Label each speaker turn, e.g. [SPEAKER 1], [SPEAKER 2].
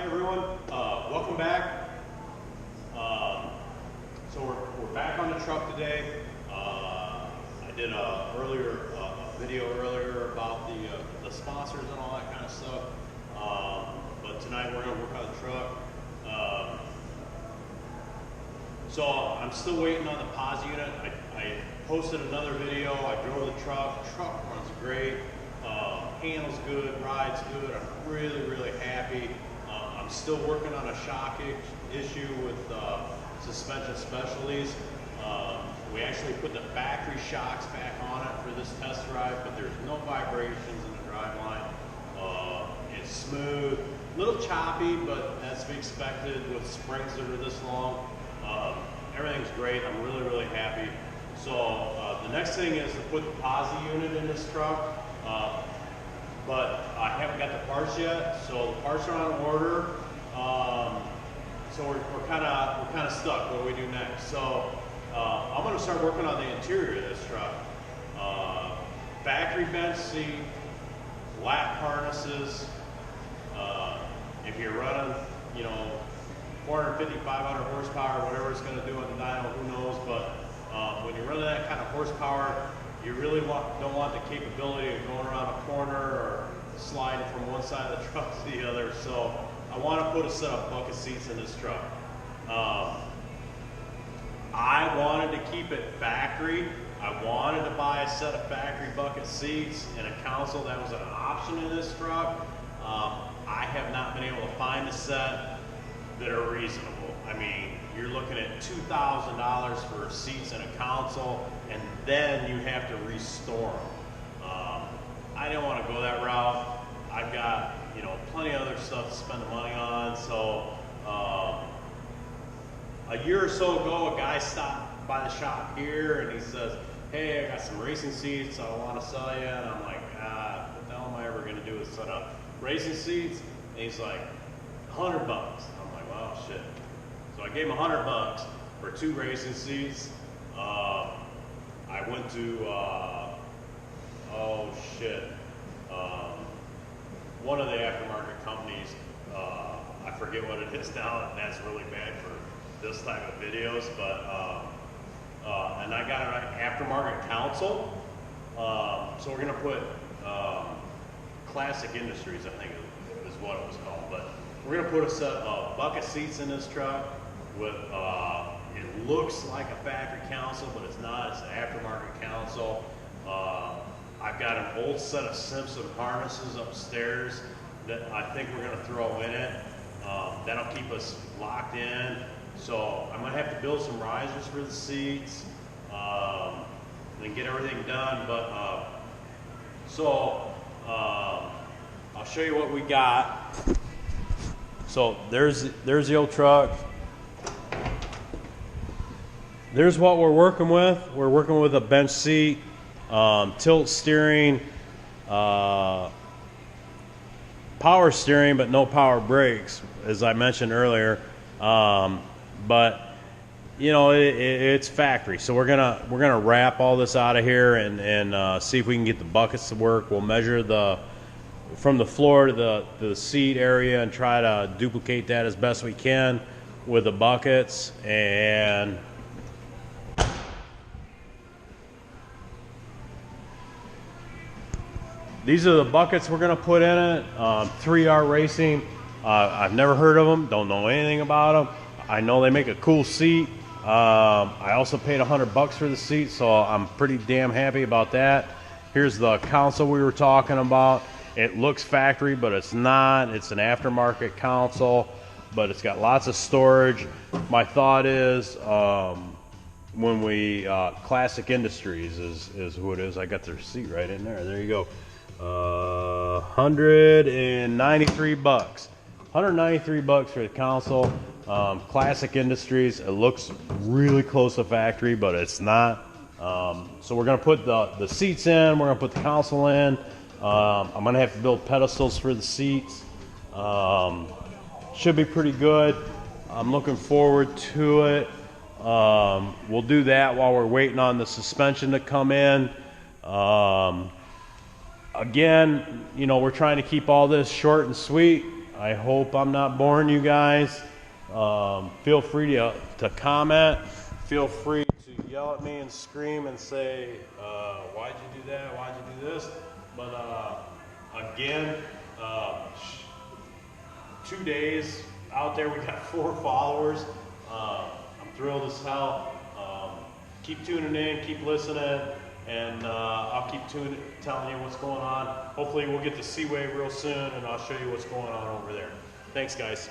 [SPEAKER 1] everyone. Welcome back. So we're back on the truck today. I did a video earlier about the sponsors and all that kind of stuff. But tonight we're going to work on the truck. So I'm still waiting on the POS unit. I posted another video. I drove the truck. Truck runs great. Handles good, rides good. I'm really happy. I'm still working on a shock issue with Suspension Specialties. We actually put the factory shocks back on it for this test drive, but there's no vibrations in the driveline. It's smooth, a little choppy, but that's to be expected with springs that are this long. Everything's great. I'm really happy. So the next thing is to put the POSI unit in this truck. But I haven't got the parts yet, so the parts are on order. So we're kind of stuck. What do we do next? So I'm going to start working on the interior of this truck. Factory bench seat, lap harnesses. If you're running, 450, 500 horsepower, whatever it's going to do on the dyno, who knows? But when you're running that kind of horsepower, you really don't want the capability of going around a corner or sliding from one side of the truck to the other. So I want to put a set of bucket seats in this truck. I wanted to keep it factory. I wanted to buy a set of factory bucket seats and a console. That was an option in this truck. I have not been able to find a set that are reasonable. I mean, you're looking at $2,000 for seats and a console, and then you have to restore them. I didn't want to go that route. I've got plenty of other stuff to spend the money on. So a year or so ago, a guy stopped by the shop here and he says, "Hey, I got some racing seats I want to sell you." And I'm like, what the hell am I ever going to do with set up racing seats? And he's like, $100. I'm like, well, shit. So I gave him $100 for 2 racing seats. I went to, one of the aftermarket companies. I forget what it is now, and that's really bad for this type of videos. But and I got an aftermarket console. So we're gonna put Classic Industries, I think is what it was called. But we're gonna put a set of bucket seats in this truck with, it looks like a factory console, but it's not. It's an aftermarket console. I've got an old set of Simpson harnesses upstairs that I think we're gonna throw in it. That'll keep us locked in. So I'm gonna have to build some risers for the seats and get everything done. But I'll show you what we got. So there's the old truck. There's what we're working with. We're working with a bench seat, tilt steering, power steering, but no power brakes, as I mentioned earlier. But it's factory, so we're gonna wrap all this out of here and see if we can get the buckets to work. We'll measure from the floor to the seat area and try to duplicate that as best we can with the buckets. And these are the buckets we're going to put in it. 3R Racing. I've never heard of them. Don't know anything about them. I know they make a cool seat. I also paid $100 for the seat, so I'm pretty damn happy about that. Here's the console we were talking about. It looks factory, but it's not. It's an aftermarket console, but it's got lots of storage. My thought is when we Classic Industries is who it is. I got their seat right in there. There you go. $193. $193 for the console. Classic Industries. It looks really close to factory, but it's not. So we're gonna put the seats in. We're gonna put the console in. I'm gonna have to build pedestals for the seats. Should be pretty good. I'm looking forward to it. We'll do that while we're waiting on the suspension to come in. Again, we're trying to keep all this short and sweet. I hope I'm not boring you guys. Feel free to comment. Feel free to yell at me and scream and say, why'd you do that? Why'd you do this? But again, 2 days out there, we got 4 followers. I'm thrilled as hell. Keep tuning in, keep listening, and I'll keep telling you what's going on. Hopefully we'll get to Seaway real soon, and I'll show you what's going on over there. Thanks, guys.